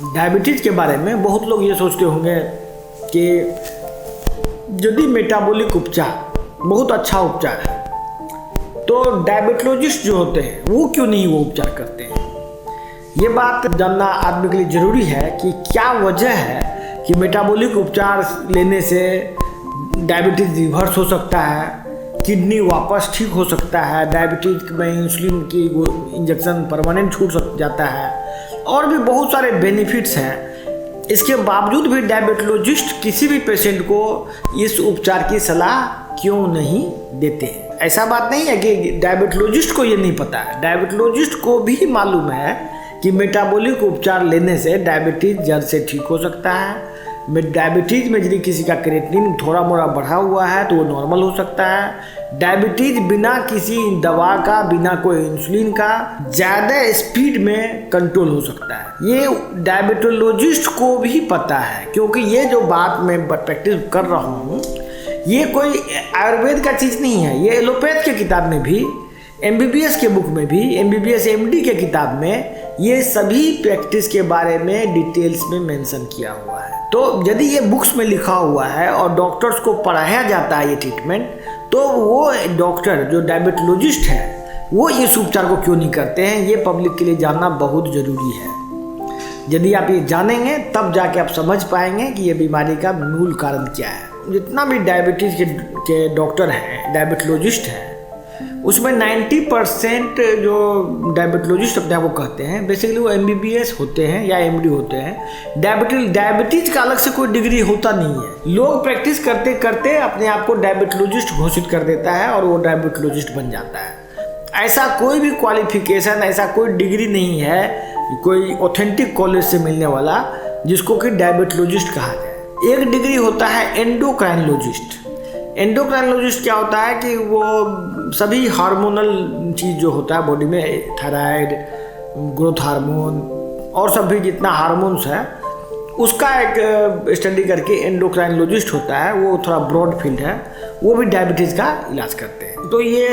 Diabetes के बारे में बहुत लोग ये सोचते होंगे कि यदि मेटाबॉलिक उपचार बहुत अच्छा उपचार है तो डायबिटोलॉजिस्ट जो होते हैं वो क्यों नहीं वो उपचार करते हैं। ये बात जानना आदमी के लिए ज़रूरी है कि क्या वजह है कि मेटाबॉलिक उपचार लेने से डायबिटीज़ रिवर्स हो सकता है, किडनी वापस ठीक हो सकता है, डायबिटीज़ में इंसुलिन की इंजेक्शन परमानेंट छूट जाता है और भी बहुत सारे बेनिफिट्स हैं। इसके बावजूद भी डायबिटोलॉजिस्ट किसी भी पेशेंट को इस उपचार की सलाह क्यों नहीं देते हैं। ऐसा बात नहीं है कि डायबिटोलॉजिस्ट को ये नहीं पता है, डायबिटोलॉजिस्ट को भी मालूम है कि मेटाबॉलिक उपचार लेने से डायबिटीज़ जड़ से ठीक हो सकता है। डायबिटीज़ में यदि किसी का क्रिएटिनिन थोड़ा मोड़ा बढ़ा हुआ है तो वो नॉर्मल हो सकता है। डायबिटीज़ बिना किसी दवा का, बिना कोई इंसुलिन का ज़्यादा स्पीड में कंट्रोल हो सकता है। ये डायबिटोलॉजिस्ट को भी पता है, क्योंकि ये जो बात मैं प्रैक्टिस कर रहा हूँ ये कोई आयुर्वेद का चीज़ नहीं है। ये एलोपैथ के किताब में भी, MBBS के बुक में भी, MBBS MD के किताब में ये सभी प्रैक्टिस के बारे में डिटेल्स में मेंशन किया हुआ है। तो यदि ये बुक्स में लिखा हुआ है और डॉक्टर्स को पढ़ाया जाता है ये ट्रीटमेंट, तो वो डॉक्टर जो डायबिटोलॉजिस्ट है वो इस उपचार को क्यों नहीं करते हैं, ये पब्लिक के लिए जानना बहुत ज़रूरी है। यदि आप ये जानेंगे तब जाके आप समझ पाएंगे कि ये बीमारी का मूल कारण क्या है। जितना भी डायबिटीज़ के डॉक्टर हैं, डायबिटोलॉजिस्ट हैं, उसमें 90% जो डायबिटोलॉजिस्ट अपने आप को कहते हैं बेसिकली वो MBBS होते हैं या MD होते हैं। डायबिटीज़ का अलग से कोई डिग्री होता नहीं है। लोग प्रैक्टिस करते करते अपने आप को डायबिटोलॉजिस्ट घोषित कर देता है और वो डायबिटोलॉजिस्ट बन जाता है। ऐसा कोई भी क्वालिफिकेशन, ऐसा कोई डिग्री नहीं है कोई ऑथेंटिक कॉलेज से मिलने वाला जिसको कि डायबिटोलॉजिस्ट कहा जाए। एक डिग्री होता है एंडोक्राइनोलॉजिस्ट। एंडोक्राइनोलॉजिस्ट क्या होता है कि वो सभी हार्मोनल चीज़ जो होता है बॉडी में, थायराइड, ग्रोथ हार्मोन और सभी जितना हार्मोन्स है उसका एक स्टडी करके एंडोक्राइनोलॉजिस्ट होता है। वो थोड़ा ब्रॉड फील्ड है, वो भी डायबिटीज़ का इलाज करते हैं। तो ये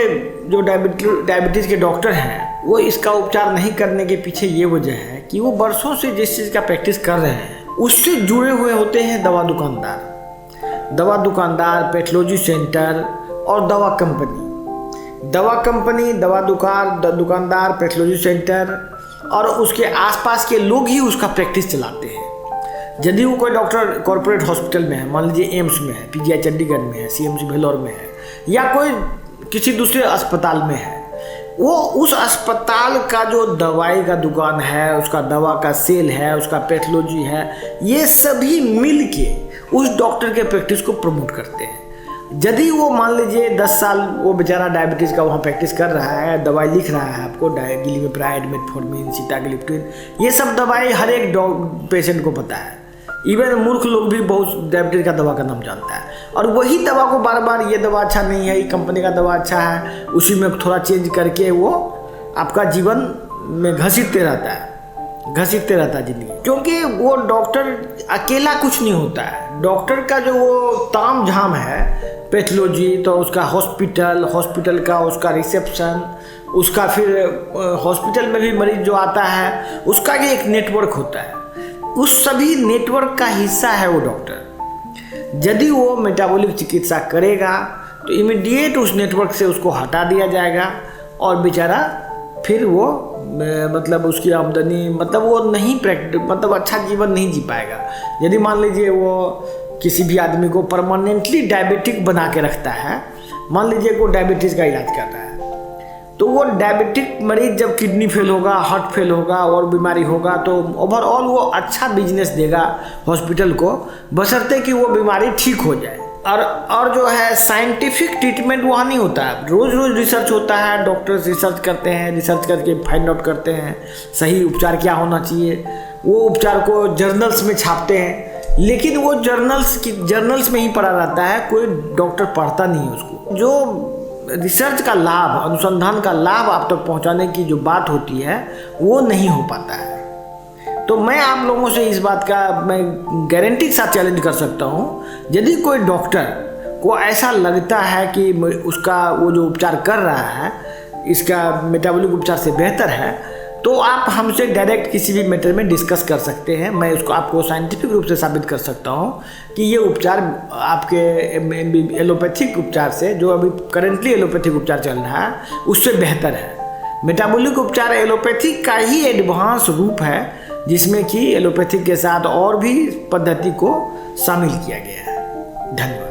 जो डायबिटीज़ के डॉक्टर हैं वो इसका उपचार नहीं करने के पीछे ये वजह है कि वो बरसों से जिस चीज़ का प्रैक्टिस कर रहे हैं उससे जुड़े हुए होते हैं दवा दुकानदार, पैथोलॉजी सेंटर और दवा कंपनी, दवा दुकानदार, पैथोलॉजी सेंटर और उसके आसपास के लोग ही उसका प्रैक्टिस चलाते हैं। यदि वो कोई डॉक्टर कॉर्पोरेट हॉस्पिटल में है, मान लीजिए एम्स में है, PGI चंडीगढ़ में है, CMC भेलोर में है या कोई किसी दूसरे अस्पताल में है, वो उस अस्पताल का जो दवाई का दुकान है, उसका दवा का सेल है, उसका पैथोलॉजी है, ये सभी मिल के उस डॉक्टर के प्रैक्टिस को प्रमोट करते हैं। यदि वो मान लीजिए 10 साल वो बेचारा डायबिटीज़ का वहाँ प्रैक्टिस कर रहा है, दवाई लिख रहा है आपको, गिलिमेप्राइड, मेटफॉर्मिन, सीटाग्लिप्टिन, ये सब दवाई हर एक पेशेंट को पता है। इवन मूर्ख लोग भी बहुत डायबिटीज़ का दवा का नाम जानता है और वही दवा को बार बार ये दवा अच्छा नहीं है, ये कंपनी का दवा अच्छा है, उसी में थोड़ा चेंज करके वो आपका जीवन में घसीटते रहता है ज़िंदगी। क्योंकि वो डॉक्टर अकेला कुछ नहीं होता है। डॉक्टर का जो वो ताम झाम है, पैथोलॉजी तो उसका हॉस्पिटल का उसका रिसेप्शन, उसका फिर हॉस्पिटल में भी मरीज जो आता है उसका भी एक नेटवर्क होता है। उस सभी नेटवर्क का हिस्सा है वो डॉक्टर। यदि वो मेटाबॉलिक चिकित्सा करेगा तो इमीडिएट उस नेटवर्क से उसको हटा दिया जाएगा और बेचारा फिर वो मतलब उसकी आमदनी मतलब वो नहीं मतलब अच्छा जीवन नहीं जी पाएगा। यदि मान लीजिए वो किसी भी आदमी को परमानेंटली डायबिटिक बना के रखता है, मान लीजिए को डायबिटीज़ का इलाज कर रहा है, तो वो डायबिटिक मरीज जब किडनी फेल होगा, हार्ट फेल होगा और बीमारी होगा तो ओवरऑल वो अच्छा बिजनेस देगा हॉस्पिटल को, बशर्ते कि वो बीमारी ठीक हो जाए। और जो है साइंटिफिक ट्रीटमेंट वहाँ नहीं होता है, रोज़ रिसर्च होता है, डॉक्टर्स रिसर्च करते हैं, रिसर्च करके फाइंड आउट करते हैं सही उपचार क्या होना चाहिए, वो उपचार को जर्नल्स में छापते हैं, लेकिन वो जर्नल्स में ही पढ़ा रहता है, कोई डॉक्टर पढ़ता नहीं है उसको। जो रिसर्च का लाभ, अनुसंधान का लाभ आप तक पहुंचाने की जो बात होती है वो नहीं हो पाता है। तो मैं आप लोगों से इस बात का मैं गारंटी के साथ चैलेंज कर सकता हूँ, यदि कोई डॉक्टर को ऐसा लगता है कि उसका वो जो उपचार कर रहा है इसका मेटाबॉलिक उपचार से बेहतर है, तो आप हमसे डायरेक्ट किसी भी मैटर में डिस्कस कर सकते हैं। मैं उसको आपको साइंटिफिक रूप से साबित कर सकता हूँ कि ये उपचार आपके एलोपैथिक उपचार से, जो अभी करेंटली एलोपैथिक उपचार चल रहा है, उससे बेहतर है। मेटाबॉलिक उपचार एलोपैथिक का ही एडवांस रूप है, जिसमें कि एलोपैथिक के साथ और भी पद्धति को शामिल किया गया है। धन्यवाद।